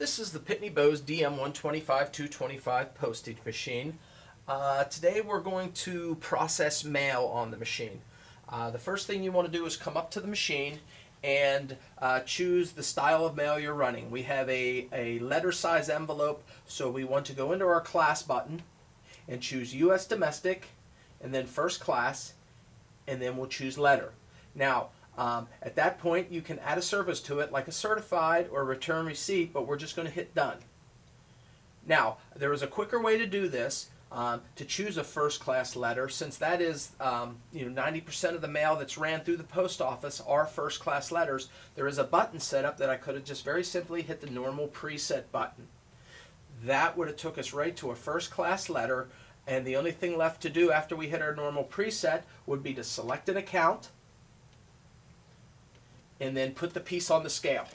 This is the Pitney Bowes DM125-225 postage machine. Today we're going to process mail on the machine. The first thing you want to do is come up to the machine and choose the style of mail you're running. We have a letter size envelope, so we want to go into our class button and choose U.S. Domestic and then First Class, and then we'll choose letter. Now, at that point, you can add a service to it like a certified or return receipt, but we're just going to hit done. Now, there is a quicker way to do this, to choose a first class letter, since that is 90% of the mail that's ran through the post office are first class letters. There is a button set up that I could have just very simply hit the normal preset button. That would have took us right to a first class letter, and the only thing left to do after we hit our normal preset would be to select an account and then put the piece on the scale.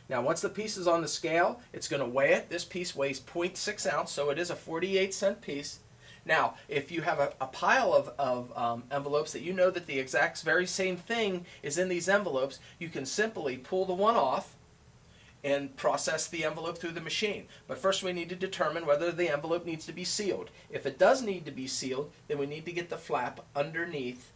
Now once the piece is on the scale, it's going to weigh it. This piece weighs 0.6 ounce, so it is a 48-cent piece. Now if you have a pile of envelopes that you know that the exact very same thing is in these envelopes, you can simply pull the one off and process the envelope through the machine. But first we need to determine whether the envelope needs to be sealed. If it does need to be sealed, then we need to get the flap underneath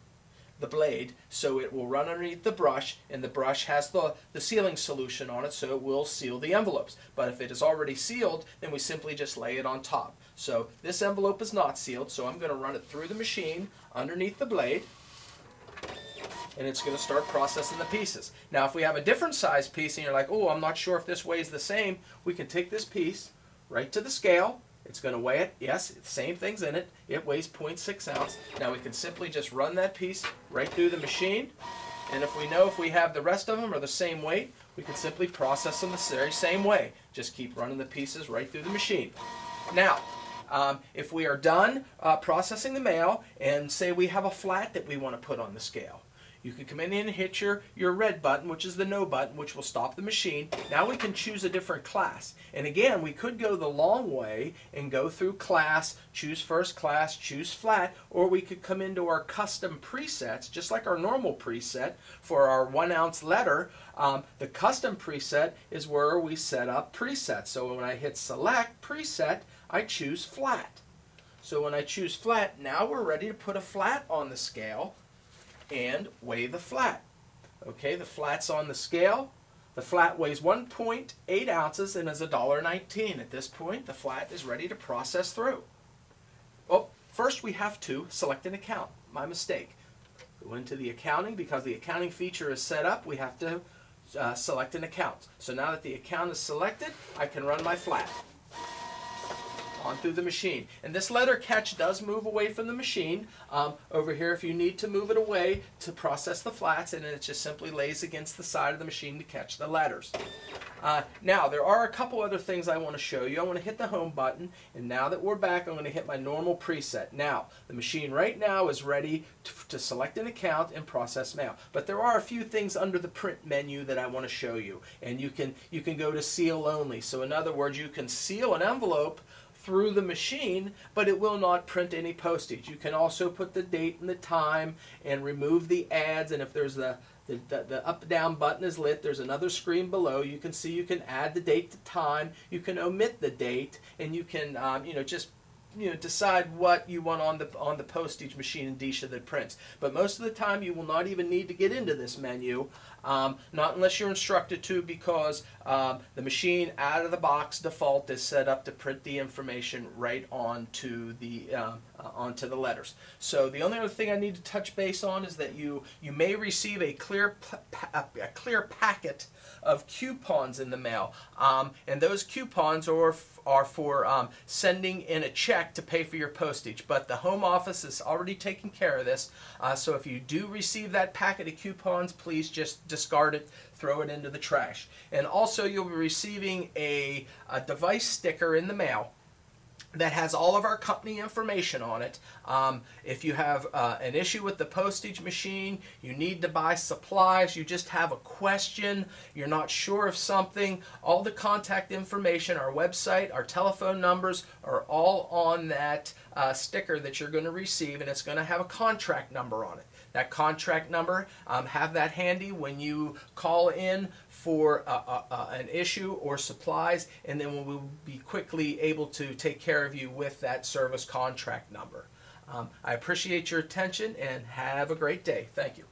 the blade so it will run underneath the brush, and the brush has the sealing solution on it, so it will seal the envelopes. But if it is already sealed, then we simply just lay it on top. So this envelope is not sealed, so I'm going to run it through the machine underneath the blade, and it's going to start processing the pieces. Now if we have a different size piece and you're like, oh, I'm not sure if this weighs the same, we can take this piece right to the scale. It's going to weigh it. Yes, the same thing's in it. It weighs 0.6 ounce. Now we can simply just run that piece right through the machine, and if we know if we have the rest of them are the same weight, we can simply process them the very same way. Just keep running the pieces right through the machine. Now, if we are done processing the mail and say we have a flat that we want to put on the scale, you can come in and hit your red button, which is the no button, which will stop the machine. Now we can choose a different class. And again, we could go the long way and go through class, choose first class, choose flat, or we could come into our custom presets, just like our normal preset for our 1 ounce letter. The custom preset is where we set up presets. So when I hit select preset, I choose flat. So when I choose flat, now we're ready to put a flat on the scale and weigh the flat. Okay, the flat's on the scale. The flat weighs 1.8 ounces and is $1.19. At this point, the flat is ready to process through. Well, first we have to select an account. My mistake. Go into the accounting. Because the accounting feature is set up, we have to select an account. So now that the account is selected, I can run my flat on through the machine. And this letter catch does move away from the machine over here if you need to move it away to process the flats, and it just simply lays against the side of the machine to catch the letters. Now there are a couple other things I want to show you. I want to hit the home button, and now that we're back, I'm going to hit my normal preset. Now the machine right now is ready to select an account and process mail, but there are a few things under the print menu that I want to show you, and you can go to seal only. So in other words, you can seal an envelope through the machine, but it will not print any postage. You can also put the date and the time and remove the ads, and if there's the up-down button is lit, there's another screen below. You can see you can add the date to time, you can omit the date, and you can just decide what you want on the postage machine in Disha that prints. But most of the time you will not even need to get into this menu, not unless you're instructed to, because the machine out of the box default is set up to print the information right onto the letters. So the only other thing I need to touch base on is that you may receive a clear packet of coupons in the mail, and those coupons are for sending in a check to pay for your postage. But the home office is already taking care of this, so if you do receive that packet of coupons, please just discard it, throw it into the trash. And also you'll be receiving a device sticker in the mail that has all of our company information on it. If you have an issue with the postage machine, you need to buy supplies, you just have a question, you're not sure of something, all the contact information, our website, our telephone numbers are all on that sticker that you're going to receive, and it's going to have a contract number on it. that contract number. Have that handy when you call in for an issue or supplies, and then we will be quickly able to take care of you with that service contract number. I appreciate your attention and have a great day. Thank you.